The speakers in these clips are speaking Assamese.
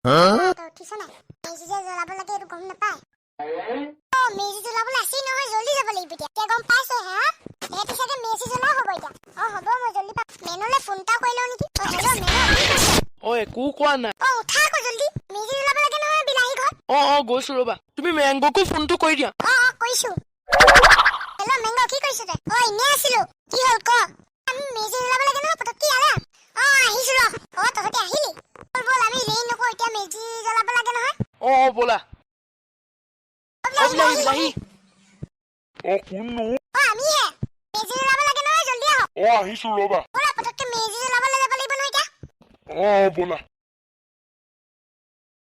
উঠিছ নাই মেজি যে জ্বলাব লাগে এইটো গম নাপায় মেজি জ্বলাবলৈ আছেই নহয় জল্দি যাব লাগিব এতিয়া গম পাইছে হা এটি চাগে মেজি জ্বলা হ'ব এতিয়া হ'ব মই জল্দি পাম মেনলে ফোন এটা কৰি লওঁ নেকি হেল্ল' মেন একো কোৱা নাই উঠা আকৌ জল্দি মেজি জ্বলাব লাগে নহয় বিলাহী ঘৰ গৈছো ৰবা তুমি মেংগকো ফোনটো কৰি দিয়া কৈছো হেল্ল' মেংগ কি কৰিছ তই এনে আছিলো কি হ'ল ক আমি মেজি জ্বলাব লাগে নহয় পটককে আলা আহিছো ৰ তহঁতে আহিলি বল আমি ৰেই নকো এতিয়া মেজি জ্বলাব লাগে নহয় ব'লা বিলাহী কোননো আমিহে মেজি জ্বলাব লাগে নহয় জল্দি আহ আহিছো ৰবা বলা পটককে মেজি জ্বলাবলৈ যাব লাগিব নহয় এতিয়া ব'লা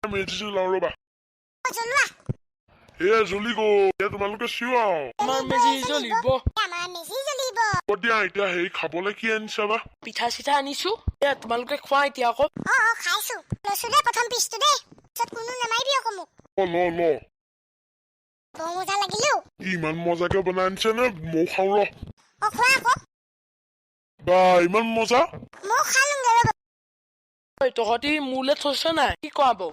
মেজি জ্বলাও ৰবা জ্বলোৱা জ্বলি গ'ল এতিয়া তোমালোকে চিঞৰা আমাৰ মেজি জ্বলিব আমাৰ মেজি জ্বলিব দিয়া এতিয়া হেৰি খাবলৈ কি আনিছা বা পিঠা চিঠা আনিছো তোমালোকে খোৱা এতিয়া আকৌ খাইছো লৈছো দেই প্ৰথম পিচটো দেই পিছত কোনো নামাৰিবি আকৌ মোক ল বৰ মজা লাগিলেও ইমান মজাকে বনাই আনিছে নে ময়ো খাওঁ ৰ খোৱা আকৌ বা ইমান মজা মই খালোংগে ৰ'ব তহঁতি মোলে থৈছ নাই কি কোৱা বৌ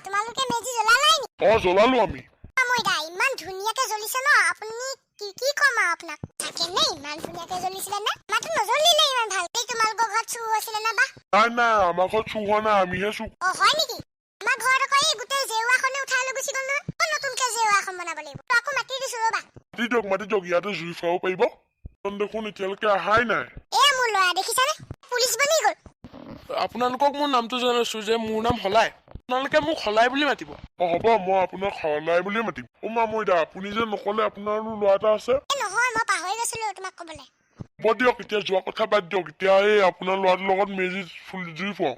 তোমালোকে মেজি জ্বলালাই নি জ্বলালো আমি মই দা ইমান ধুনীয়াকে জ্বলিছে ন আপুনি কি কম আৰু আপোনাক থাকে নে ইমান ধুনীয়াকে জ্বলিছিলে নে মাতো নজ্বলিলে ইমান ভাল এই তোমালোকৰ ঘৰত চুৰ হৈছিলে নে বা নাই আমাৰ ঘৰত চুৰ হোৱা নাই আমিহে চুৰ হয় নেকি আমাৰ ঘৰত আকৌ এই গোটেই জেওৰাখনে উঠাই লৈ গুচি গ'ল নহয় নতুনকে জেওৰাখন বনাব লাগিব আকৌ মাতি দিছো ৰ'বা মাতি দিয়ক ইয়াতে জুই ফুৰাব পাৰিব দেখোন এতিয়ালৈকে অহাই নাই মোৰ ল'ৰা দেখিছানে পুলিচ বনি গ'ল আপোনালোকক মোৰ নামটো জনাইছো যে মোৰ নাম হলাই আপোনালোকে মোক হলাই বুলি মাতিব হ'ব মই আপোনাক হলাই বুলি মাতিম মই দা আপুনি যে নকলে আপোনাৰ ল'ৰা এটা আছে নহয় মই পাহৰি গৈছিলো তোমাক ক'বলৈ হ'ব দিয়ক এতিয়া যোৱা কথা বাদ দিয়ক এতিয়া এই আপোনাৰ ল'ৰাটোৰ লগত মেজি জুই ফুৱাও